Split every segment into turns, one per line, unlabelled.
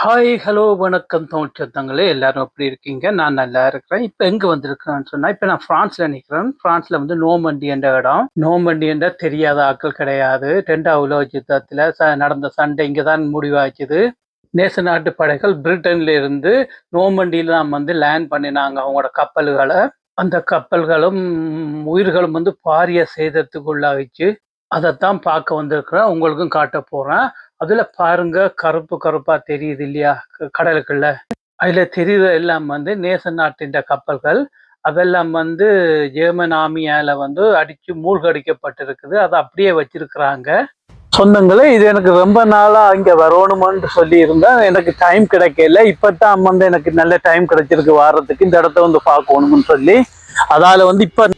Hi, hello, வணக்கம் தமிழ் சொந்தங்களே. எல்லாரும் எப்படி இருக்கீங்க? நான் நல்லா இருக்கிறேன். இப்போ எங்கே வந்திருக்கிறேன்னு சொன்னால், இப்போ நான் ஃப்ரான்ஸில் நிற்கிறேன். ஃப்ரான்ஸில் வந்து நோமண்டி என்ற இடம். நோமண்டி என்ற தெரியாத ஆட்கள் கிடையாது. 2வது உலக யுத்தத்தில் நடந்த சண்டை இங்கே தான் முடிவாச்சுது. நேச நாட்டு படைகள் பிரிட்டன்ல இருந்து நோமண்டியில் தான் வந்து லேண்ட் பண்ணினாங்க அவங்களோட கப்பல்களை. அந்த கப்பல்களும் உயிர்களும் வந்து பாரிய சேதத்துக்கு உள்ளாகிச்சு. அதைத்தான் பார்க்க வந்திருக்கிறேன், உங்களுக்கும் காட்ட போறேன். அதுல பாருங்க, கருப்பு கருப்பா தெரியுது இல்லையா கடலுக்குள்ள. அதுல தெரியுற எல்லாம் வந்து நேச நாட்டின் கப்பல்கள். அதெல்லாம் வந்து ஜெர்மன் ஆர்மியால வந்து அடிச்சு மூழ்கடிக்கப்பட்டிருக்குது. அதை அப்படியே வச்சிருக்கிறாங்க. சொந்தங்களே, இது எனக்கு ரொம்ப நாளா இங்க வரணுமான்னு சொல்லி இருந்தேன். எனக்கு டைம் கிடைக்கல. இப்பதான் வந்து எனக்கு நல்ல டைம் கிடைச்சிருக்கு வாரத்துக்கு இந்த இடத்த வந்து பார்க்கணும்னு சொல்லி. அதால வந்து இப்ப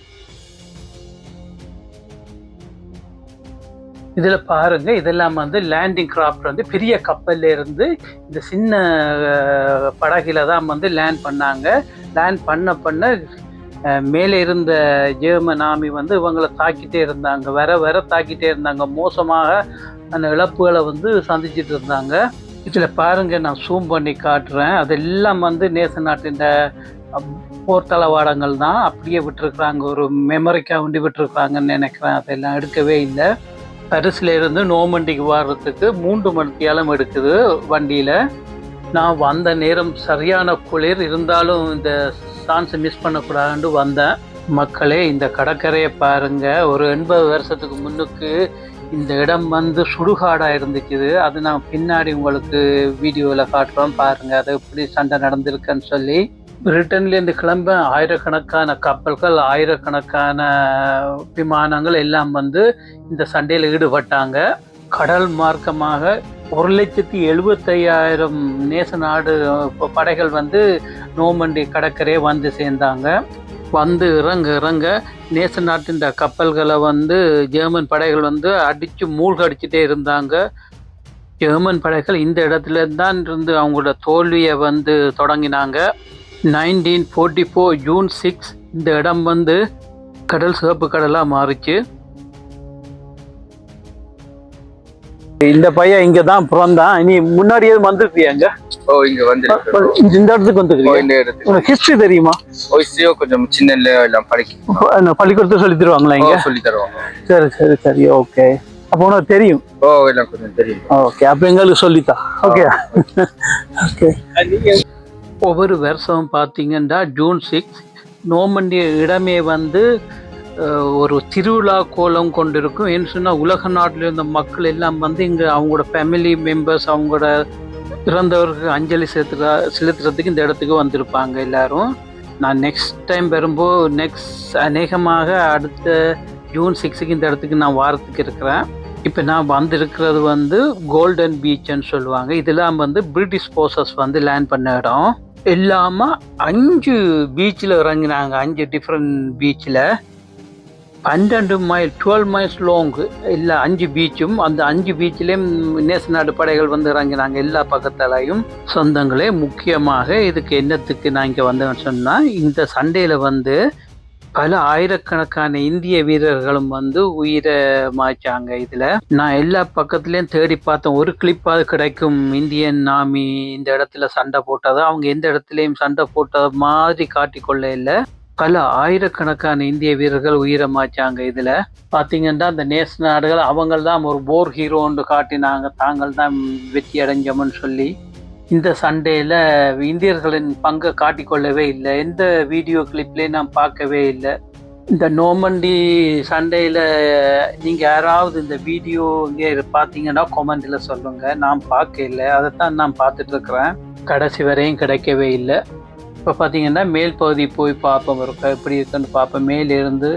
இதுல பாருங்க, இதெல்லாம் வந்து லேண்டிங் கிராஃப்ட் வந்து பெரிய கப்பல்ல இருந்து இந்த சின்ன படகுல தான் வந்து லேண்ட் பண்ணாங்க. லேண்ட் பண்ண மேலே இருந்த ஜெர்மன் ஆர்மி வந்து இவங்களை தாக்கிட்டே இருந்தாங்க. வர தாக்கிட்டே இருந்தாங்க. மோசமாக அந்த இழப்புகளை வந்து சந்திச்சுட்டு இருந்தாங்க. இதுல பாருங்க, நான் சூம் பண்ணி காட்டுறேன். அதெல்லாம் வந்து நேச நாட்டின் போர் தளவாடங்கள் தான். அப்படியே விட்டுருக்குறாங்க, ஒரு மெமரிக்காக வேண்டி விட்டுருக்குறாங்கன்னு நினைக்கிறேன். அதெல்லாம் எடுக்கவே இல்லை. பரிசுல இருந்து நோமண்டிக்கு வர்றதுக்கு 3 மணித்தியாலம் எடுக்குது வண்டியில். நான் வந்த நேரம் சரியான குளிர் இருந்தாலும் இந்த சான்ஸை மிஸ் பண்ணக்கூடாதுன்னு வந்தேன். மக்களே, இந்த கடற்கரையை பாருங்க. ஒரு 80 வருஷத்துக்கு முன்னுக்கு இந்த இடம் வந்து சுடுகாடாக இருந்துச்சுது. அது நான் பின்னாடி உங்களுக்கு வீடியோவில் காட்டுறோம் பாருங்க, அது எப்படி சண்டை நடந்திருக்குன்னு சொல்லி. பிரிட்டன்லேருந்து கிளம்ப ஆயிரக்கணக்கான கப்பல்கள், ஆயிரக்கணக்கான விமானங்கள் எல்லாம் வந்து இந்த சண்டையில் ஈடுபட்டாங்க. கடல் மார்க்கமாக 1,75,000 நேச நாடு படைகள் வந்து நோமண்டி கடற்கரையை வந்து சேர்ந்தாங்க. வந்து இறங்க நேச நாட்டின் கப்பல்களை வந்து ஜெர்மன் படைகள் வந்து அடித்து மூழ்கடிச்சுட்டே இருந்தாங்க. ஜெர்மன் படைகள் இந்த இடத்துல தான் இருந்து அவங்களோட தோல்வியை வந்து தொடங்கினாங்க. 1944 ஜூன் 6 இந்த இடம் வந்து கடல் சிவப்பு கடலாக மாறிச்சு. இந்த பையன் இங்க தான் பிறந்தான். நீ முன்னாடியே வந்துருக்கியாங்க?
இங்க வந்து
இந்த இடத்துக்கு வந்துருக்கீங்க. ஹிஸ்டரி தெரியுமா?
கொஞ்சம் சின்ன எல்லாம்
பள்ளிக்கூடத்தை சொல்லி தருவாங்களா? இங்க
சொல்லி தருவாங்க.
சரி சரி சரி, ஓகே. அப்போ உனக்கு தெரியும்?
எல்லாம் கொஞ்சம் தெரியும்.
ஓகே, அப்போ எங்களுக்கு சொல்லித்தா. Okay okay. ஒவ்வொரு வருஷம் பார்த்தீங்கன்னா ஜூன் 6 நோமண்டி இடமே வந்து ஒரு திருவிழா கோலம் கொண்டிருக்கும். ஏன்னு சொன்னால் உலக நாட்டில் இருந்த மக்கள் எல்லாம் வந்து இங்கே அவங்களோட ஃபேமிலி மெம்பர்ஸ், அவங்களோட இறந்தவருக்கு அஞ்சலி செலுத்துறதுக்கு இந்த இடத்துக்கு வந்திருப்பாங்க எல்லாரும். நான் நெக்ஸ்ட் டைம் வரும்போது அநேகமாக அடுத்த ஜூன் 6க்கு இந்த இடத்துக்கு நான் வாரத்துக்கு இருக்கிறேன். இப்போ நான் வந்திருக்கிறது வந்து கோல்டன் பீச்ன்னு சொல்லுவாங்க. இதெல்லாம் வந்து பிரிட்டிஷ் போர்சஸ் வந்து லேண்ட் பண்ண இடம். இல்லாம 5 பீச்சில் இறங்கினாங்க. 5 டிஃப்ரெண்ட் பீச்சில் 12 மைல் 12 மைல்ஸ் லாங் இல்லை 5 பீச்சும். அந்த 5 பீச்சிலையும் நேச நாடு படைகள் வந்து இறங்கினாங்க எல்லா பக்கத்தாலையும். சொந்தங்களே, முக்கியமாக இதுக்கு என்னத்துக்கு நான் இங்கே வந்தேன்னு சொன்னால், இந்த சண்டையில் வந்து பல ஆயிரக்கணக்கான இந்திய வீரர்களும் வந்து உயிரை மாய்ச்சாங்க. இதில் நான் எல்லா பக்கத்துலேயும் தேடி பார்த்தேன், ஒரு கிளிப்பாவது கிடைக்கும் இந்தியன் ஆர்மி இந்த இடத்துல சண்டை போட்டது. அவங்க எந்த இடத்துலையும் சண்டை போட்டது மாதிரி காட்டிக்கொள்ள இல்லை. பல ஆயிரக்கணக்கான இந்திய வீரர்கள் உயிரை மாய்ச்சாங்க. இதில் பார்த்தீங்கன்னா அந்த நேச நாடுகள் அவங்கள் தான் ஒரு போர் ஹீரோன்னு காட்டினாங்க, தாங்கள் தான் வெற்றி அடைஞ்சோம்னு சொல்லி. இந்த சண்டையில் இந்தியர்களின் பங்கை காட்டிக்கொள்ளவே இல்லை. எந்த வீடியோ கிளிப்லேயும் நான் பார்க்கவே இல்லை. இந்த நோமண்டி சண்டையில் நீங்கள் யாராவது இந்த வீடியோ இங்கே பார்த்தீங்கன்னா கொமெண்டில் சொல்லுங்கள். நான் பார்க்க இல்லை, அதைத்தான் நான் பார்த்துட்ருக்குறேன். கடைசி வரையும் கிடைக்கவே இல்லை. இப்போ பார்த்தீங்கன்னா மேல் பகுதி போய் பார்ப்போம், இருக்கா எப்படி இருக்குன்னு பார்ப்பேன். மேலிருந்து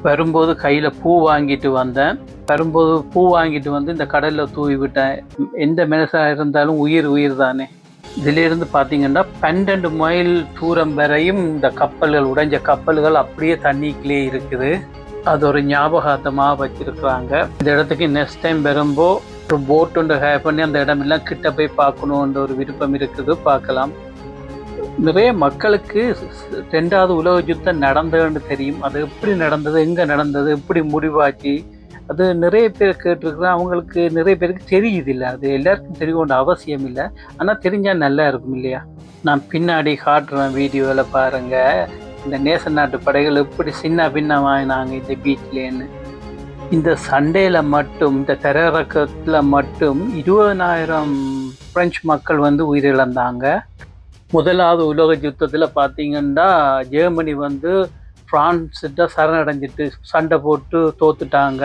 வரும்போது கையில் பூ வாங்கிட்டு வந்தேன். வரும்போது பூ வாங்கிட்டு வந்து இந்த கடலில் தூவி விட்டேன். எந்த மனுஷாக இருந்தாலும் உயிர் தானே. இதிலிருந்து பார்த்தீங்கன்னா 12 மைல் தூரம் வரையும் இந்த கப்பல்கள், உடைஞ்ச கப்பல்கள் அப்படியே தண்ணிக்குள்ளே இருக்குது. அது ஒரு ஞாபகார்த்தமாக வச்சிருக்கிறாங்க. இந்த இடத்துக்கு நெக்ஸ்ட் டைம் வரும்போது ஒரு போட் ஒன்று ஹேர் பண்ணி அந்த இடமெல்லாம் கிட்ட போய் பார்க்கணுன்ற ஒரு விருப்பம் இருக்குது. பார்க்கலாம். நிறைய மக்களுக்கு 2வது உலக யுத்தம் நடந்ததுன்னு தெரியும். அது எப்படி நடந்தது, எங்கே நடந்தது, எப்படி முடிவாச்சு, அது நிறைய பேர் கேட்டிருக்கிறேன், அவங்களுக்கு நிறைய பேருக்கு தெரியுது இல்லை, அது எல்லாருக்கும் தெரிய வேண்டிய அவசியம் இல்லை, ஆனால் தெரிஞ்சால் நல்லா இருக்கும் இல்லையா. நான் பின்னாடி காட்டுறேன் வீடியோவில் பாருங்கள், இந்த நேச நாட்டு படைகள் எப்படி சின்ன பின்னமாயினாங்க இந்த பீச்லேன்னு. இந்த சண்டேல மட்டும், இந்த தரையிறக்கத்தில் மட்டும் 20,000 பிரெஞ்சு மக்கள் வந்து உயிரிழந்தாங்க. முதலாவது உலக யுத்தத்தில் பார்த்தீங்கன்னா ஜெர்மனி வந்து பிரான்ஸ்கிட்ட சரணடைஞ்சிட்டு சண்டை போட்டு தோத்துட்டாங்க.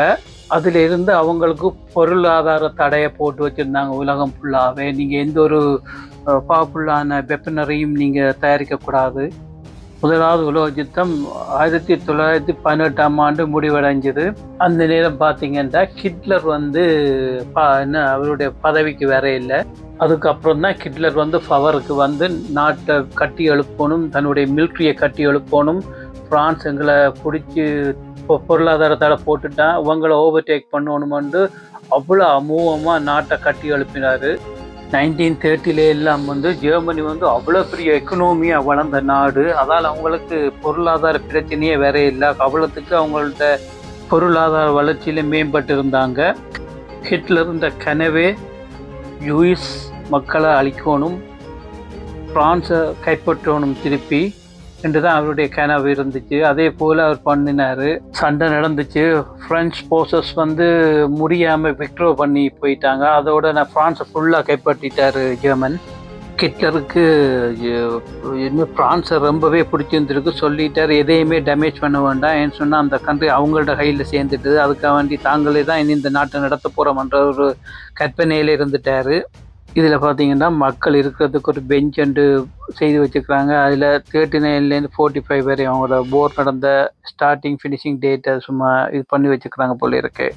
அதிலிருந்து அவங்களுக்கு பொருளாதார தடையை போட்டு வச்சுருந்தாங்க உலகம் ஃபுல்லாகவே. நீங்கள் எந்த ஒரு பவர்ஃபுல்லான வெப்பனரையும் நீங்கள் தயாரிக்கக்கூடாது. முதலாவது உலக யுத்தம் 1918ஆம் ஆண்டு முடிவடைஞ்சது. அந்த நேரம் பார்த்தீங்கன்னா ஹிட்லர் வந்து அவருடைய பதவிக்கு வேற இல்லை. அதுக்கப்புறம் தான் ஹிட்லர் வந்து பவருக்கு வந்து நாட்டை கட்டி எழுப்பணும், தன்னுடைய மிலிட்ரியை கட்டி எழுப்பணும், பிரான்ஸ் எங்களை பிடிச்சி பொருளாதாரத்தால் போட்டுட்டான், இவங்களை ஓவர்டேக் பண்ணணுமென்று அவ்வளோ அமூகமாக நாட்டை கட்டி எழுப்பினார். 1930 எல்லாம் வந்து ஜெர்மனி வந்து அவ்வளோ பெரிய எக்கனாமியாக வளர்ந்த நாடு. அதால் அவங்களுக்கு பொருளாதார பிரச்சனையே வேற இல்லை. அவ்வளோத்துக்கு அவங்கள்ட்ட பொருளாதார வளர்ச்சியில் மேம்பட்டு இருந்தாங்க. ஹிட்லர் இந்த கனவே யூஎஸ் மக்களை அழிக்கணும், பிரான்ஸை கைப்பற்றணும் திருப்பி என்று தான் அவருடைய கனவு இருந்துச்சு. அதே போல் அவர் பண்ணினார். சண்டை நடந்துச்சு, ஃப்ரெஞ்ச் ஃபோர்ஸஸ் வந்து முடியாமல் விக்ட்ரோ பண்ணி போயிட்டாங்க. அதோட நான் ஃப்ரான்ஸை ஃபுல்லாக கைப்பற்றிட்டார் ஜெர்மன். ஹிட்லருக்கு இன்னும் ஃப்ரான்ஸை ரொம்பவே பிடிச்சிருந்துருக்கு. சொல்லிட்டார் எதையுமே டேமேஜ் பண்ண வேண்டாம், ஏன்னு சொன்னால் அந்த கண்ட்ரி அவங்களோட கையில் சேர்ந்துட்டு அதுக்காக வேண்டி தாங்களே தான் இனி இந்த நாட்டை நடத்த போகிறோம்ன்ற ஒரு கற்பனையில் இருந்துட்டார். இதில் பார்த்தீங்கன்னா மக்கள் இருக்கிறதுக்கு ஒரு பெஞ்ச் அண்டு செய்து வச்சுக்கிறாங்க. அதில் 39லேருந்து 45 வரை அவங்களோட போர் நடந்த ஸ்டார்டிங் ஃபினிஷிங் டேட்டை சும்மா இது பண்ணி வச்சுக்கிறாங்க போல இருக்கு.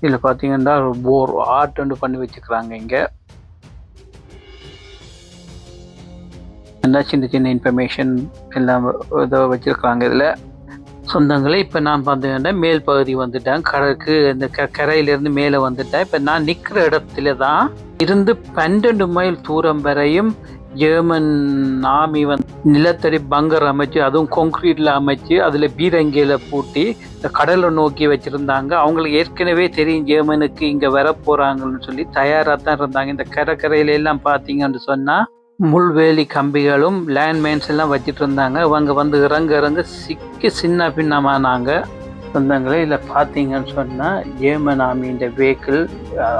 இதில் பார்த்தீங்கன்னா போர் ஆர்ட் ஒன்று பண்ணி வச்சுக்கிறாங்க. இங்கே சின்ன சின்ன இன்ஃபர்மேஷன் எல்லாம் இதை வச்சுருக்காங்க. இதில் சொந்தங்களே, இப்போ நான் பார்த்தீங்கன்னா மேல் பகுதி வந்துட்டேன், கடலுக்கு இந்த கரையிலேருந்து மேலே வந்துட்டேன். இப்போ நான் நிற்கிற இடத்துல தான் இருந்து 12 மைல் தூரம் வரையும் ஜெர்மன் ஆர்மி வந்து நிலத்தடி பங்கர் அமைச்சு, அதுவும் கான்கிரீட்டில் அமைச்சு, அதில் பீரங்கியில் பூட்டி இந்த கடலை நோக்கி வச்சுருந்தாங்க. அவங்களுக்கு ஏற்கனவே தெரியும் ஜெர்மனுக்கு இங்கே வர போகிறாங்கன்னு சொல்லி தயாராக தான் இருந்தாங்க. இந்த கரையில எல்லாம் பார்த்தீங்கன்னு சொன்னால் முள்வேலி கம்பிகளும் லேண்ட்மைன்ஸ் எல்லாம் வச்சுட்டு இருந்தாங்க. அவங்க வந்து இறங்க சிக்கி சின்ன பின்னமானாங்க. சொந்தங்களே, இதில் பார்த்தீங்கன்னு சொன்னால் ஜெர்மன் ஆர்மின்ற வெஹிக்கிள்,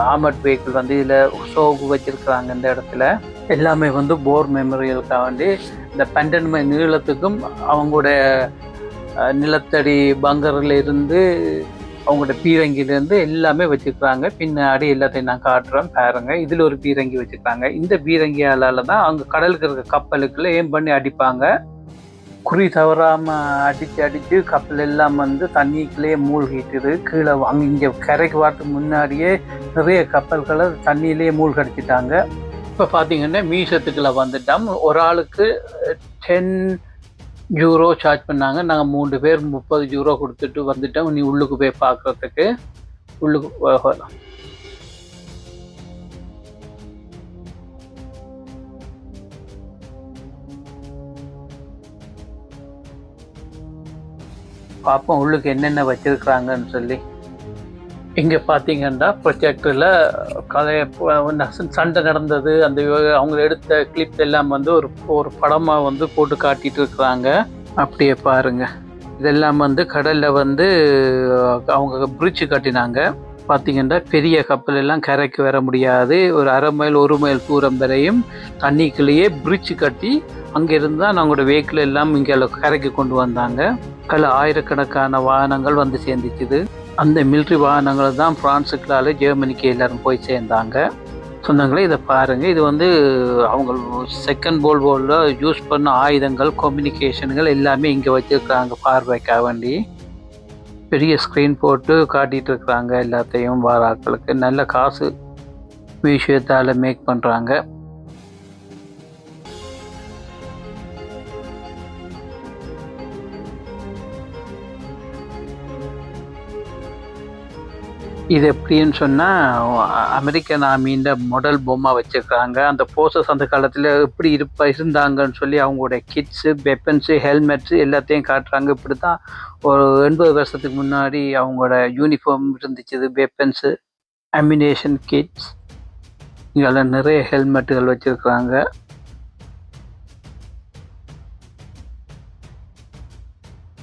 ஆர்மட் வெஹிக்கிள் வந்து இதில் ஷோக்கு வச்சுருக்குறாங்க. இந்த இடத்துல எல்லாமே வந்து போர் மெமோரியலுக்காக வேண்டி இந்த 12 மைல் நீளத்துக்கும் அவங்களுடைய நிலத்தடி பங்கரில் இருந்து அவங்களோட பீரங்கிலேருந்து எல்லாமே வச்சுருக்குறாங்க. பின்னாடி எல்லாத்தையும் நான் காட்டுறேன் பாருங்கள். இதில் ஒரு பீரங்கி வச்சுருக்காங்க. இந்த பீரங்கியால் தான் அவங்க கடலுக்கு இருக்க கப்பலுக்குள்ள ஏம் பண்ணி அடிப்பாங்க. குறி தவறாமல் அடித்து கப்பல் எல்லாம் வந்து தண்ணிக்குள்ளேயே மூழ்கிட்டுது. கீழே அங்கே இங்கே கரைக்கு வரதுக்கு முன்னாடியே நிறைய கப்பல்களை தண்ணியிலேயே மூழ்கடிச்சிட்டாங்க. இப்போ பார்த்தீங்கன்னா மியூசியத்துக்குள்ள வந்துட்டோம். ஒரு ஆளுக்கு 10 யூரோ சார்ஜ் பண்ணாங்க. நாங்கள் 3 பேர் 30 யூரோ கொடுத்துட்டு வந்துட்டோம். நீ உள்ளுக்கு போய் பார்க்குறதுக்கு உள்ளுக்கு போகலாம். பார்ப்போம் உள்ளுக்கு என்னென்ன வச்சுருக்குறாங்கன்னு சொல்லி. இங்கே பார்த்தீங்கன்னா ப்ரொஜெக்டரில் சண்டை நடந்தது, அந்த அவங்க எடுத்த கிளிப் எல்லாம் வந்து ஒரு படமாக வந்து போட்டு காட்டிகிட்டு இருக்கிறாங்க. அப்படியே பாருங்கள். இதெல்லாம் வந்து கடலில் வந்து அவங்க பிரிட்ஜு கட்டினாங்க. பார்த்தீங்கன்னா பெரிய கப்பல் எல்லாம் கரைக்கு வர முடியாது. ஒரு 1/2 மைல் 1 மைல் தூரம் வரையும் தண்ணிக்குள்ளேயே பிரிட்ஜு கட்டி அங்கேருந்து தான் அவங்களோட வெஹிக்கிள் எல்லாம் இங்கே கரைக்கு கொண்டு வந்தாங்க. அதில் ஆயிரக்கணக்கான வாகனங்கள் வந்து சேர்ந்துச்சுது. அந்த மிலிட்ரி வாகனங்களை தான் பிரான்ஸுக்களால் ஜெர்மனிக்கு எல்லாரும் போய் சேர்ந்தாங்க. சொந்தங்களே, இதை பாருங்கள். இது வந்து அவங்க செகண்ட் வேர்ல்ட் வாரில் யூஸ் பண்ண ஆயுதங்கள், கம்யூனிகேஷன்கள் எல்லாமே இங்கே வச்சுருக்காங்க பார்வைக்காக வேண்டி. பெரிய ஸ்க்ரீன் போட்டு காட்டிகிட்டு இருக்கிறாங்க எல்லாத்தையும். வாராக்களுக்கு நல்ல காசு விஷயத்தால் மேக் பண்ணுறாங்க. இது எப்படின்னு சொன்னால் அமெரிக்கன் ஆர்மின்ற மாடல் பொம்மை வச்சுருக்காங்க. அந்த போர்சஸ் அந்த காலத்தில் எப்படி இருந்தாங்கன்னு சொல்லி அவங்களுடைய கிட்ஸு, வெப்பன்ஸு, ஹெல்மெட்ஸு எல்லாத்தையும் காட்டுறாங்க. இப்படி தான் ஒரு 80 வருஷத்துக்கு முன்னாடி அவங்களோட யூனிஃபார்ம் இருந்துச்சு, வெப்பன்ஸு, அம்யூனேஷன் கிட்ஸ். இங்கெல்லாம் நிறைய ஹெல்மெட்டுகள் வச்சுருக்குறாங்க.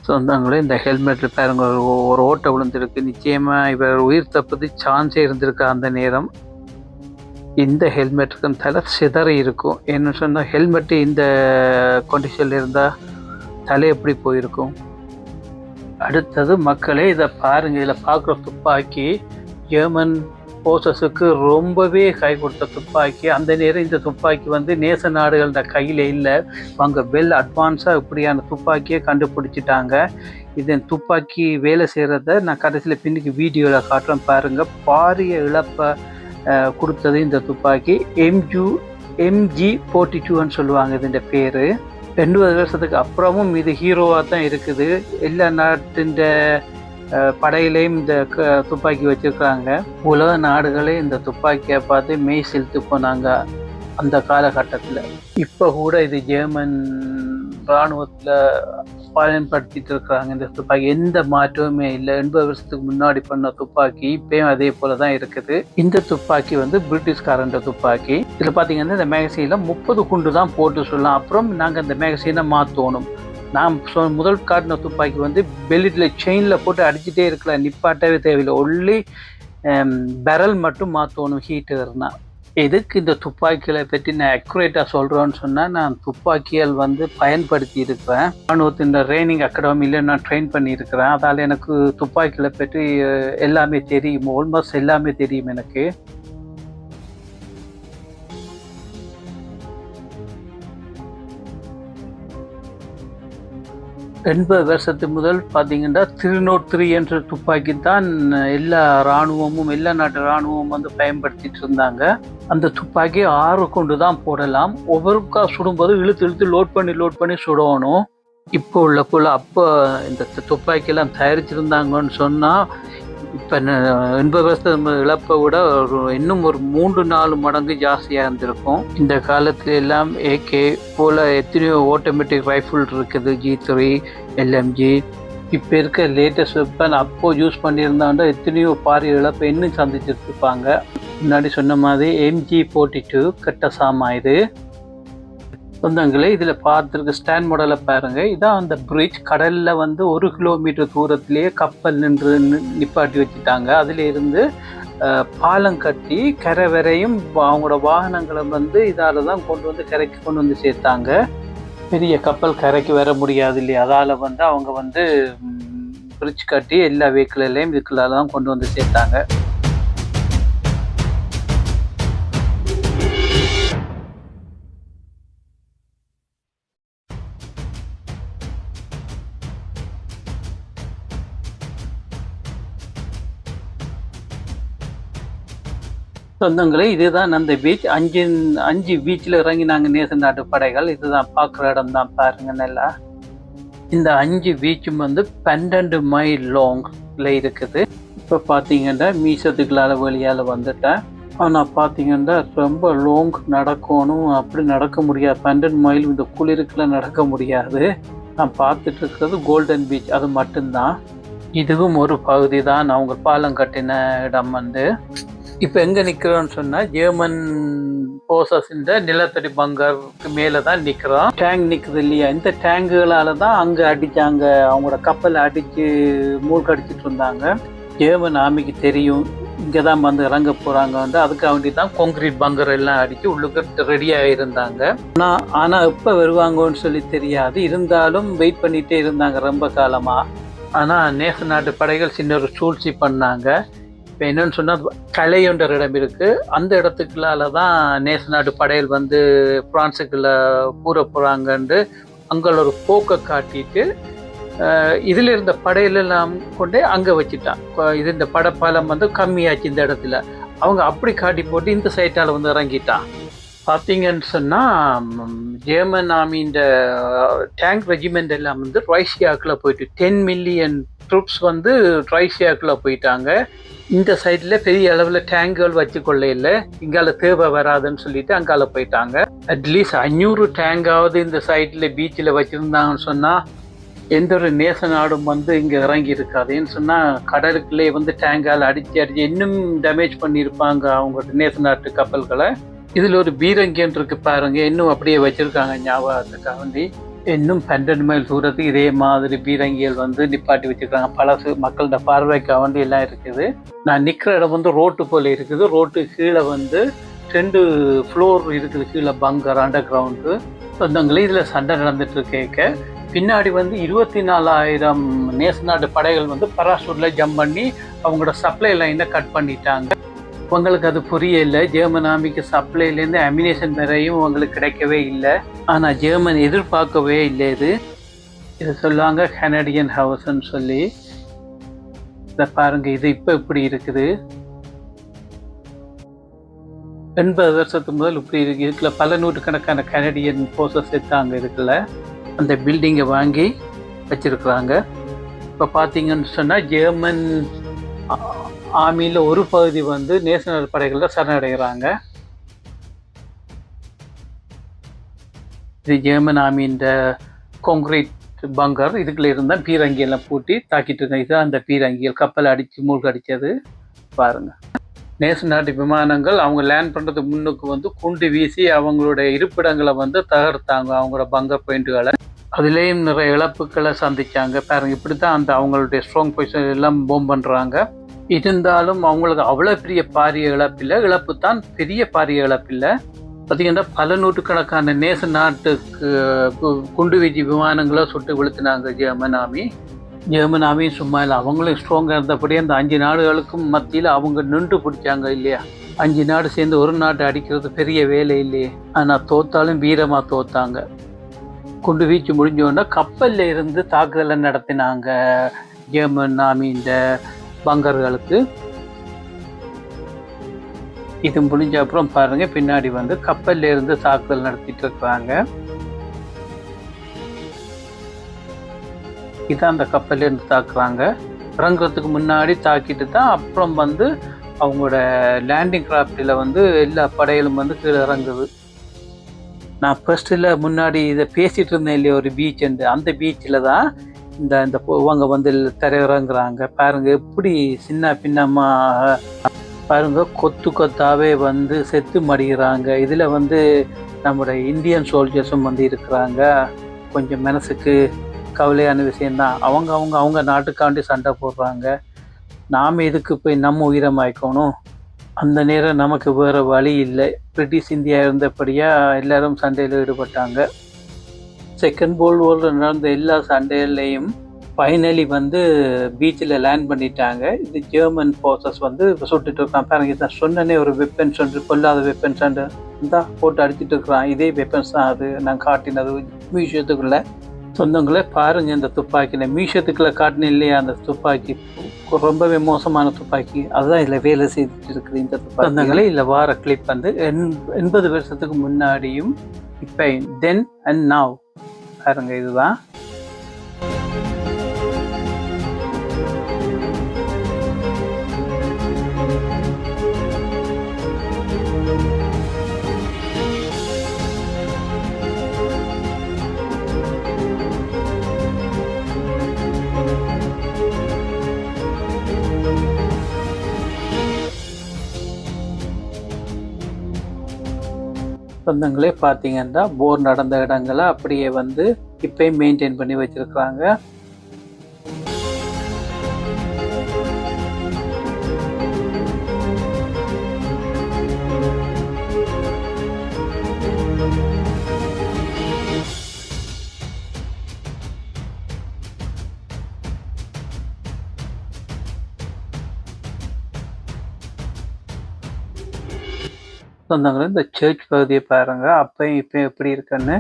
சொந்தங்களே இந்த ஹெல்மெட்டில் பாருங்க ஒரு ஓட்டை விழுந்திருக்கு. நிச்சயமாக இவர் உயிர் தப்பது சான்ஸே இருந்திருக்கு அந்த நேரம். இந்த ஹெல்மெட்டுக்கு தலை சிதறி இருக்கும். என்ன சொன்னால் ஹெல்மெட்டு இந்த கண்டிஷனில் இருந்தால் தலை எப்படி போயிருக்கும். அடுத்தது மக்களே இதை பாருங்கள். இதில் பார்க்குற துப்பாக்கி ஜெர்மன் போர்சஸுக்கு ரொம்பவே கை கொடுத்த துப்பாக்கி. அந்த நேரம் இந்த துப்பாக்கி வந்து நேச நாடுகளோட கையில் இல்லை. அவங்க வெல் அட்வான்ஸாக இப்படியான துப்பாக்கியை கண்டுபிடிச்சிட்டாங்க. இதன் துப்பாக்கி வேலை செய்கிறத நான் கடைசியில் பின்னுக்கு வீடியோவில் காட்டுறேன் பாருங்கள். பாரிய இழப்பை கொடுத்தது இந்த துப்பாக்கி. MG42ன்னு சொல்லுவாங்க இதன் பேர். 80 வருஷத்துக்கு அப்புறமும் இது ஹீரோவாக தான் இருக்குது. எல்லா நாட்டின் படையிலையும் இந்த துப்பாக்கி வச்சுருக்காங்க. உலக நாடுகளே இந்த துப்பாக்கியை பார்த்து மெய் செலுத்து போனாங்க அந்த காலகட்டத்தில். இப்போ கூட இது ஜெர்மன் இராணுவத்தில் பயன்படுத்திட்டு இருக்கிறாங்க இந்த துப்பாக்கி. எந்த மாற்றமுமே இல்லை. 80 வருஷத்துக்கு முன்னாடி பண்ண துப்பாக்கி இப்பயும் அதே போல தான் இருக்குது. இந்த துப்பாக்கி வந்து பிரிட்டிஷ்காரன் துப்பாக்கி. இதில் பார்த்தீங்கன்னா இந்த மேகசீனில் 30 குண்டு தான் போட்டு சொல்லலாம். அப்புறம் நாங்கள் இந்த மேகசீனை மாற்றணும். நான் முதல் காட்டின துப்பாக்கி வந்து பெல்ட்டில் செயினில் போட்டு அடிச்சுட்டே இருக்கலாம், நிப்பாட்டவே தேவையில்லை. ஒன்லி பேரல் மட்டும் மாற்றணும் ஹீட்டர்னா. எதுக்கு இந்த துப்பாக்கிகளை பற்றி நான் அக்யூரேட்டாக சொல்கிறேன்னு சொன்னால், நான் துப்பாக்கிகள் வந்து பயன்படுத்தி இருக்கிறேன். ராணுவத்தின் ட்ரைனிங் அகாடமியில் நான் ட்ரெயின் பண்ணியிருக்கிறேன். அதால் எனக்கு துப்பாக்கிகளை பற்றி எல்லாமே தெரியும். ஆல்மோஸ்ட் எல்லாமே தெரியும் எனக்கு. எண்பது வருஷத்துக்கு முதல் பார்த்தீங்கன்னா 303 என்ற துப்பாக்கி தான் எல்லா இராணுவமும், எல்லா நாட்டு இராணுவமும் வந்து பயன்படுத்திட்டு இருந்தாங்க. அந்த துப்பாக்கி 6 கொண்டு தான் போடலாம். ஒவ்வொருக்கா சுடும்போது இழுத்து லோட் பண்ணி சுடணும். இப்போ உள்ள போல் அப்போ இந்த துப்பாக்கியெல்லாம் தயாரிச்சிருந்தாங்கன்னு சொன்னால் இப்போ 80 வருஷத்து இழப்பை விட இன்னும் ஒரு 3-4 மடங்கு ஜாஸ்தியாக இருந்திருக்கும். இந்த காலத்துல எல்லாம் AK போல் எத்தனையோ ஆட்டோமேட்டிக் ரைஃபிள் இருக்குது, G3, LMG. இப்போ இருக்க லேட்டஸ்ட் வெப்பன் அப்போ யூஸ் பண்ணியிருந்தாண்டா எத்தனையோ பாரிய இழப்பை இன்னும் சந்திச்சிருப்பாங்க. முன்னாடி சொன்ன மாதிரி MG42 கட்ட சாமா இது. சொந்தங்களே, இதில் பார்த்துருக்கு ஸ்டாண்ட் மாடலை பாருங்கள். இதான் அந்த பிரிட்ஜ். கடலில் வந்து 1 கிலோமீட்டர் தூரத்திலேயே கப்பல் நிப்பாட்டி வச்சுட்டாங்க. அதில் இருந்து பாலம் கட்டி கரை வரையும் அவங்களோட வாகனங்களை வந்து இதால் தான் கரைக்கு கொண்டு வந்து சேர்த்தாங்க. பெரிய கப்பல் கரைக்கு வர முடியாது இல்லையா, அதால் வந்து அவங்க வந்து பிரிட்ஜ் கட்டி எல்லா வெஹிக்கிளையும் இதுக்குள்ளால தான் கொண்டு வந்து சேர்த்தாங்க. சொந்தங்களே, இதுதான் அந்த பீச். 5 பீச்சில் இறங்கி நாங்கள் நேச நாட்டு படைகள். இதுதான் பார்க்குற இடம் தான் பாருங்க நல்லா. இந்த 5 பீச்சும் வந்து 12 மைல் லாங்கில் இருக்குது. இப்போ பார்த்தீங்கன்னா மீசத்துக்குள்ளால வெளியால் வந்துட்டேன். ஆனால் பார்த்தீங்கன்னா ரொம்ப லாங் நடக்கணும். அப்படி நடக்க முடியாது. 12 மைல் இந்த குளிருக்குள்ள நடக்க முடியாது. நான் பார்த்துட்டு இருக்கிறது கோல்டன் பீச், அது மட்டும்தான். இதுவும் ஒரு பகுதி தான் அவங்க பாலம் கட்டின இடம் வந்து. இப்போ எங்கே நிற்கிறோன்னு சொன்னால் ஜெர்மன் போர்சஸின் நிலத்தடி பங்கருக்கு மேலே தான் நிற்கிறோம். டேங்க் நிற்குது இல்லையா, இந்த டேங்குகளால் தான் அங்கே அடித்தாங்க. அவங்களோட கப்பலை அடித்து மூழ்கடிச்சிட்டு இருந்தாங்க. ஜெர்மன் ஆர்மிக்கு தெரியும் இங்கே தான் வந்து இறங்க போகிறாங்க. வந்து அதுக்காக வேண்டி தான் கான்கிரீட் பங்கர் எல்லாம் அடித்து உள்ளுக்கு ரெடியாக இருந்தாங்க. ஆனால் எப்போ வருவாங்கன்னு சொல்லி தெரியாது. இருந்தாலும் வெயிட் பண்ணிகிட்டே இருந்தாங்க ரொம்ப காலமாக. ஆனால் நேச நாட்டு படைகள் சின்ன ஒரு சூழ்ச்சி பண்ணாங்க. இப்போ என்னன்னு சொன்னால் கலையொன்ற இடம் இருக்குது. அந்த இடத்துக்குள்ளால தான் நேச நாட்டு படைகள் வந்து பிரான்ஸுக்குள்ள கூற போகிறாங்கன்று அங்கே ஒரு போக்கை காட்டிட்டு இதில் இருந்த படையிலெல்லாம் கொண்டே அங்கே வச்சுட்டான். இது இந்த படைப்பாலம் வந்து கம்மியாச்சு இந்த இடத்துல. அவங்க அப்படி காட்டி போட்டு இந்த சைட்டால் வந்து இறங்கிட்டான். பார்த்தீங்கன்னு சொன்னால் ஜெர்மன் ஆர்மின்ற டேங்க் ரெஜிமெண்ட் எல்லாம் வந்து ரஷ்யாவுக்குள்ள போயிட்டு 10 மில்லியன் ட்ரூப்ஸ் வந்து ட்ரைஷியாக்குள்ளே போயிட்டாங்க. இந்த சைடில் பெரிய அளவில் டேங்குகள் வச்சுக்கொள்ள இல்லை, இங்கால தேவை வராதுன்னு சொல்லிட்டு அங்கால போயிட்டாங்க. அட்லீஸ்ட் 500 டேங்காவது இந்த சைடில் பீச்சில் வச்சுருந்தாங்கன்னு சொன்னால் எந்த ஒரு நேச நாடும் வந்து இங்கே இறங்கி இருக்காது. ஏன்னு சொன்னால் கடலுக்குள்ளே வந்து டேங்கால் அடித்து இன்னும் டேமேஜ் பண்ணியிருப்பாங்க அவங்க நேச நாட்டு கப்பல்களை. இதில் ஒரு பீரங்கின்னு இருக்கு பாருங்க, இன்னும் அப்படியே வச்சுருக்காங்க ஞாபகத்துக்காக வேண்டி. இன்னும் 12 மைல் தூரத்துக்கு இதே மாதிரி பீரங்கிகள் வந்து நிப்பாட்டி வச்சுருக்காங்க. பழசு மக்களோட பார்வைக்காக வேண்டி எல்லாம் இருக்குது. நான் நிற்கிற இடம் வந்து ரோட்டு போல் இருக்குது. ரோட்டு கீழே வந்து 2 ஃப்ளோர் இருக்குது, கீழே பங்கர் அண்டர் கிரவுண்டு சொந்தங்களே. இதில் சண்டை நடந்துட்டு கேட்க பின்னாடி வந்து 24,000 நேச நாட்டு படைகள் வந்து பராசூட்ல ஜம்ப் பண்ணி அவங்களோட சப்ளை லைனை கட் பண்ணிட்டாங்க. உங்களுக்கு அது புரியல. ஜெர்மன் ஆர்மிக்கு சப்ளைலேருந்து அமினேஷன் வரையும் உங்களுக்கு கிடைக்கவே இல்லை. ஆனால் ஜெர்மன் எதிர்பார்க்கவே இல்லை. இது சொல்லுவாங்க கனடியன் ஹவுஸ்ன்னு சொல்லி. இதை பாருங்க, இது இப்போ இப்படி இருக்குது. 80 வருஷத்துக்கு முதல் இப்படி இருக்கு. இதுக்குள்ள பல நூற்றுக்கணக்கான கனடியன் போர்சஸ் எடுத்தாங்க. இதுக்குள்ள அந்த பில்டிங்கை வாங்கி வச்சிருக்கிறாங்க. இப்போ பார்த்தீங்கன்னு சொன்னால் ஜெர்மன் ஆர்மியில் ஒரு பகுதி வந்து நேஷனல் படைகளில் சரணடைகிறாங்க. இது ஜெர்மன் ஆர்மியின் கான்கிரீட் பங்கர். இதுக்குள்ள இருந்தால் பீரங்கியெல்லாம் பூட்டி தாக்கிட்டு இருக்காங்க. இதுதான் அந்த பீரங்கியல் கப்பல் அடித்து மூழ்கடிச்சது பாருங்கள். நேச நாட்டு விமானங்கள் அவங்க லேண்ட் பண்ணுறதுக்கு முன்னுக்கு வந்து குண்டு வீசி அவங்களுடைய இருப்பிடங்களை வந்து தகர்த்தாங்க, அவங்களோட பங்கர் பாயிண்ட்டுகளை. அதுலேயும் நிறைய இழப்புகளை சந்திச்சாங்க பாருங்க. இப்படி தான் அந்த அவங்களுடைய ஸ்ட்ராங் பொசிஷன் எல்லாம் போம் பண்ணுறாங்க. இருந்தாலும் அவங்களுக்கு அவ்வளோ பெரிய பாரிய இழப்பில்லை. இழப்பு தான் பெரிய பாரிய இழப்பில்லை. பார்த்திங்கன்னா பல நூற்றுக்கணக்கான நேச நாட்டுக்கு குண்டு வீச்சு விமானங்களை சுட்டு விழுத்தினாங்க ஜெர்மன் ஆர்மி. ஜெர்மன் ஆர்மியும் சும்மா இல்லை, அவங்களும் ஸ்ட்ராங்காக இருந்தபடியே அந்த 5 நாடுகளுக்கும் மத்தியில் அவங்க நின்று பிடிச்சாங்க இல்லையா. 5 நாடு சேர்ந்து ஒரு நாட்டை அடிக்கிறது பெரிய வேலை இல்லையே. ஆனால் தோத்தாலும் வீரமாக தோத்தாங்க. குண்டு வீச்சு முடிஞ்சோன்னா கப்பலில் இருந்து தாக்குதலை நடத்தினாங்க ஜெர்மன் ஆர்மியின் பங்கர்களுக்கு. இது முடிஞ்ச அப்புறம் பாருங்க, பின்னாடி வந்து கப்பல்ல இருந்து தாக்குதல் நடத்திட்டு இருக்கிறாங்க. இதான் அந்த கப்பல்ல இருந்து தாக்குறாங்க. இறங்குறதுக்கு முன்னாடி தாக்கிட்டு தான் அப்புறம் வந்து அவங்களோட லேண்டிங் கிராஃப்டில் வந்து எல்லா படைகளும் வந்து கீழே இறங்குது. நான் ஃபர்ஸ்ட்டில் முன்னாடி இதை பேசிகிட்டு இருந்தேன் இல்லையா, ஒரு பீச் உண்டு. அந்த பீச்சில் தான் இந்த இவங்க வந்து தரையிறங்குறாங்க. பாருங்கள் எப்படி சின்ன பின்னமாக பாருங்க, கொத்து கொத்தாவே வந்து செத்து மடிகிறாங்க. இதில் வந்து நம்முடைய இந்தியன் சோல்ஜர்ஸும் வந்து இருக்கிறாங்க. கொஞ்சம் மனசுக்கு கவலையான விஷயந்தான். அவங்க நாட்டுக்காண்டி சண்டை போடுறாங்க. நாம் இதுக்கு போய் நம்ம உயிரமாய்க்கணும். அந்த நேரம் நமக்கு வேறு வழி இல்லை. பிரிட்டிஷ் இந்தியா இருந்தபடியாக எல்லாரும் சண்டையில் ஈடுபட்டாங்க. செகண்ட் வேர்ல்டு வாரில் நடந்த எல்லா சண்டைகள்லையும் ஃபைனலி வந்து பீச்சில் லேண்ட் பண்ணிட்டாங்க. இது ஜெர்மன் ஃபோர்ஸஸ் வந்து சுட்டுட்டு இருக்கான் பாருங்க. இதை சொன்னனே ஒரு வெப்பன்ஸ் ஒன்று, கொல்லாத வெப்பன்ஸ் ஒன்று இருந்தால் போட்டு அடிச்சுட்டு இருக்கிறான். இதே வெப்பன்ஸ் தான் அது நான் காட்டினது மியூசியத்துக்குள்ளே. சொந்தங்களே பாருங்கள், இந்த துப்பாக்கி மியூசியத்துக்குள்ளே காட்டினேன் இல்லையா, அந்த துப்பாக்கி ரொம்பவே மோசமான துப்பாக்கி. அதுதான் இதில் வேலை செய்துட்டு இருக்குது இந்த துப்பாக்கி. சொந்தங்களே இல்லை வார கிளிப் வந்து 80 வருஷத்துக்கு முன்னாடியும் இப்போ தென் அண்ட் நவ் பாருங்க. இதுதான் சொந்தங்களே. பார்த்தீங்கன்னா போர் நடந்த இடங்களை அப்படியே வந்து இப்பயும் மெயின்டைன் பண்ணி வச்சிருக்கிறாங்க. சொந்தங்களே, இந்த சர்ச் பகுதியை பாருங்க, அப்பயும் இப்பயும் எப்படி இருக்குன்னு.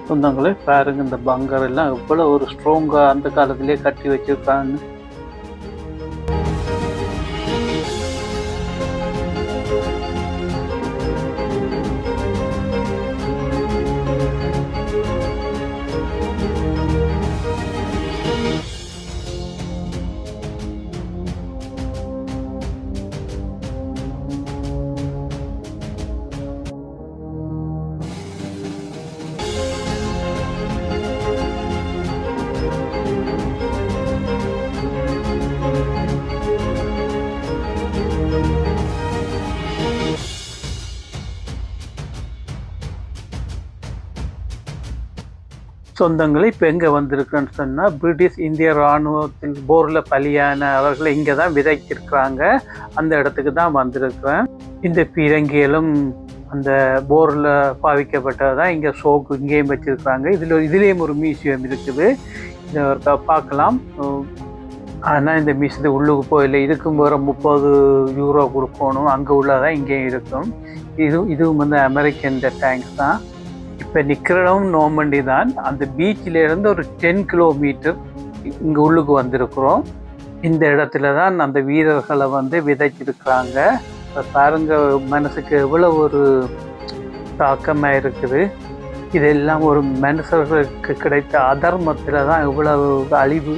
சொந்தங்களே பாருங்க, இந்த பங்கர் எல்லாம் எவ்வளோ ஒரு ஸ்ட்ராங்காக அந்த காலத்திலே கட்டி வச்சிருக்காங்க. சொந்தங்களே இப்போ எங்கே வந்திருக்குன்னு சொன்னால், பிரிட்டிஷ் இந்திய இராணுவத்தில் போரில் பலியான அவர்களை இங்கே தான் விதைச்சிருக்கிறாங்க. அந்த இடத்துக்கு தான் வந்திருக்கிறேன். இந்த பீரங்கிகளும் அந்த போரில் பாவிக்கப்பட்டது தான் இங்கே ஷோக்கு இங்கேயும் வச்சுருக்கிறாங்க. இதுலேயும் ஒரு மியூசியம் இருக்குது, இதை ஒருக்கா பார்க்கலாம். ஆனால் இந்த மியூசியத்தை உள்ளுக்கு போயில்லை, இதுக்கும் வர 30 யூரோ கொடுக்கணும். அங்கே உள்ளதான் இங்கேயும் இருக்கும். இதுவும் வந்து அமெரிக்கன் டேங்க்ஸ் தான். இப்போ நிற்கிற இடம் நோமண்டி தான். அந்த பீச்சிலேருந்து ஒரு 10 கிலோமீட்டர் இங்கே உள்ளுக்கு வந்திருக்கிறோம். இந்த இடத்துல தான் அந்த வீரர்களை வந்து விதைச்சிருக்கிறாங்க. பாருங்க, மனசுக்கு எவ்வளோ ஒரு தாக்கமாக இருக்குது. இதெல்லாம் ஒரு மனுஷர்களுக்கு கிடைத்த அதர்மத்தில் தான் இவ்வளவு அழிவு.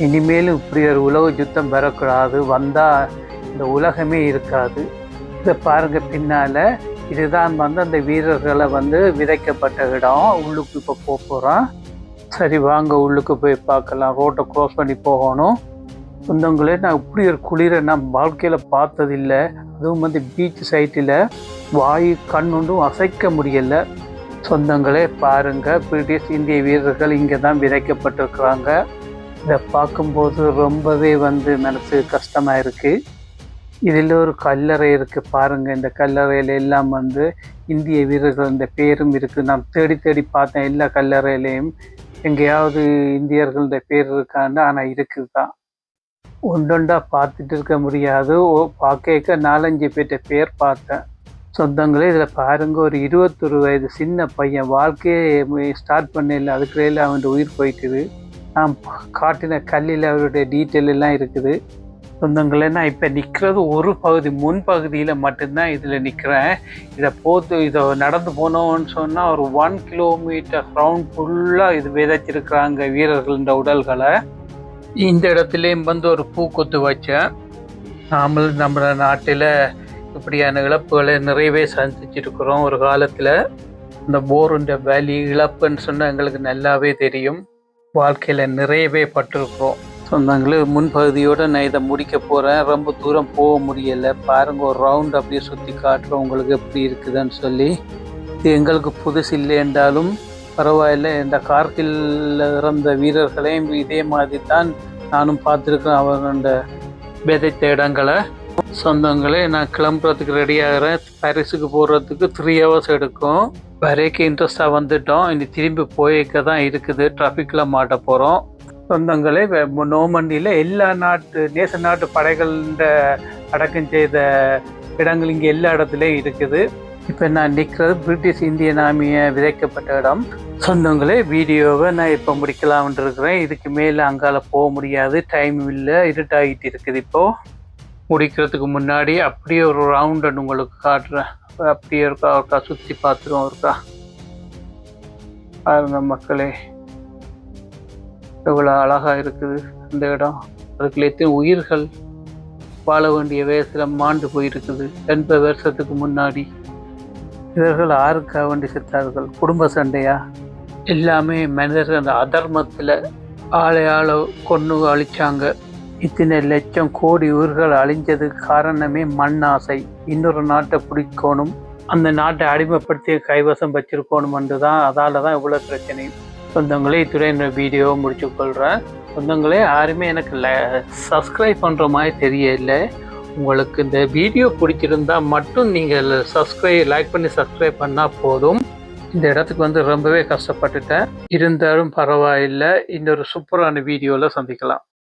இனிமேலும் இப்படி ஒரு உலக யுத்தம் வரக்கூடாது, வந்தால் இந்த உலகமே இருக்காது. இதை பாருங்க, பின்னால் இதுதான் வந்து அந்த வீரர்களை வந்து விதைக்கப்பட்ட இடம். உள்ளுக்கு இப்போ போகிறோம். சரி வாங்க உள்ளுக்கு போய் பார்க்கலாம். ரோட்டை க்ராஸ் பண்ணி போகணும். சொந்தங்களே, நான் இப்படி ஒரு குளிரை நான் வாழ்க்கையில் பார்த்ததில்லை. அதுவும் வந்து பீச் சைட்டில் வாயு கண்ணுண்டும் அசைக்க முடியலை. சொந்தங்களே பாருங்கள், பிரிட்டிஷ் இந்திய வீரர்கள் இங்கே தான் விதைக்கப்பட்டிருக்கிறாங்க. இதை பார்க்கும்போது ரொம்பவே வந்து மனசு கஷ்டமாக இருக்குது. இதில் ஒரு கல்லறை இருக்குது பாருங்கள். இந்த கல்லறையில் எல்லாம் வந்து இந்திய வீரர்கள் இந்த பேரும் இருக்குது. நான் தேடி தேடி பார்த்தேன், எல்லா கல்லறையிலையும் எங்கேயாவது இந்தியர்களோட பேர் இருக்காண்டு, ஆனால் இருக்குது தான். ஒன்றொண்டா பார்த்துட்டு இருக்க முடியாது. பார்க்க 4-5 பேர்கிட்ட பேர் பார்த்தேன். சொந்தங்களே, இதில் பாருங்க, ஒரு 21 வயது சின்ன பையன் வாழ்க்கையை ஸ்டார்ட் பண்ணல, அதுக்குள்ளே அவன் உயிர் போயிட்டுது. நான் காட்டின கல்லில் அவருடைய டீட்டெயில் எல்லாம் இருக்குது. சொந்தங்களே, நான் இப்போ நிற்கிறது ஒரு பகுதி, முன்பகுதியில் மட்டும்தான் இதில் நிற்கிறேன். இதை நடந்து போனோன்னு சொன்னால் ஒரு 1 கிலோமீட்டர் ரவுண்ட் ஃபுல்லாக இது விதைச்சிருக்கிறாங்க வீரர்களின் உடல்களை. இந்த இடத்துலையும் வந்து ஒரு பூக்கொத்து வச்சேன். நம்ம நாட்டில் இப்படியான இழப்புகளை நிறையவே சந்திச்சிருக்கிறோம். ஒரு காலத்தில் இந்த போருண்ட வேலி இழப்புன்னு சொன்னால் எங்களுக்கு நல்லாவே தெரியும். வாழ்க்கையில் நிறையவே பட்டிருக்கிறோம். சொந்தங்களே, முன்பகுதியோடு நான் இதை முடிக்க போகிறேன். ரொம்ப தூரம் போக முடியலை. பாருங்கள், ஒரு ரவுண்ட் அப்படியே சுற்றி காட்டுறோம் உங்களுக்கு எப்படி இருக்குதுன்னு சொல்லி. இது எங்களுக்கு புதுசு இல்லை என்றாலும் பரவாயில்லை. இந்த கார்கில்ல இறந்த வீரர்களையும் இதே மாதிரி தான் நானும் பார்த்துருக்கேன், அவங்களோட விதைத்த இடங்களை. சொந்தங்களே, நான் கிளம்புறதுக்கு ரெடி ஆகிறேன். பாரிஸுக்கு போகிறதுக்கு 3 hours எடுக்கும். வரைக்கும் இன்ட்ரெஸ்டாக வந்துட்டோம். இனி திரும்பி போய்க்க தான் இருக்குது. டிராஃபிக்கில் மாட்ட போகிறோம். சொந்தங்களே, நோமண்டியில் எல்லா நேச நாட்டு படைகள அடக்கம் செய்த இடங்கள் இங்கே எல்லா இடத்துலையும் இருக்குது. இப்போ நான் நிற்கிறது பிரிட்டிஷ் இந்தியன் ஆர்மியை விதைக்கப்பட்ட இடம். சொந்தங்களே, வீடியோவை நான் இப்போ முடிக்கலாம்னு இருக்கிறேன். இதுக்கு மேலே அங்கால போக முடியாது, டைம் இல்லை, இருட்டாகிட்டு இருக்குது. இப்போது முடிக்கிறதுக்கு முன்னாடி அப்படியே ஒரு ரவுண்ட் உங்களுக்கு காட்டுறேன். அப்படியே ஒருக்கா சுற்றி பார்த்துருவோம். ஒருக்கா பாருங்க மக்களே, எவ்வளோ அழகாக இருக்குது இந்த இடம். அதுக்குள்ள எத்தனை உயிர்கள் வாழ வேண்டிய வயசில் மாண்டு போயிருக்குது 80 வருஷத்துக்கு முன்னாடி. இவர்கள் யாருக்காக வேண்டி செத்தார்கள்? குடும்ப சண்டையா? எல்லாமே மனிதர்கள் அந்த அதர்மத்தில் ஆளை கொண்டு அழிச்சாங்க. இத்தனை லட்சம் கோடி உயிர்கள் அழிஞ்சதுக்கு காரணமே மண் ஆசை. இன்னொரு நாட்டை பிடிக்கணும், அந்த நாட்டை அடிமைப்படுத்தி கைவசம் வச்சிருக்கணும் என்று தான். அதால தான் இவ்வளோ பிரச்சனை. சொந்தங்களே, இத்துடன் இந்த வீடியோவை முடிச்சுக்கொள்கிறேன். சொந்தங்களே, யாருமே எனக்கு சப்ஸ்கிரைப் பண்ணுற மாதிரி தெரியல. உங்களுக்கு இந்த வீடியோ பிடிச்சிருந்தா மட்டும் நீங்கள் லைக் பண்ணி சப்ஸ்கிரைப் பண்ணால் போதும். இந்த இடத்துக்கு வந்து ரொம்பவே கஷ்டப்பட்டுட்டேன். இருந்தாலும் பரவாயில்லை. இன்னொரு சூப்பரான வீடியோவில் சந்திக்கலாம்.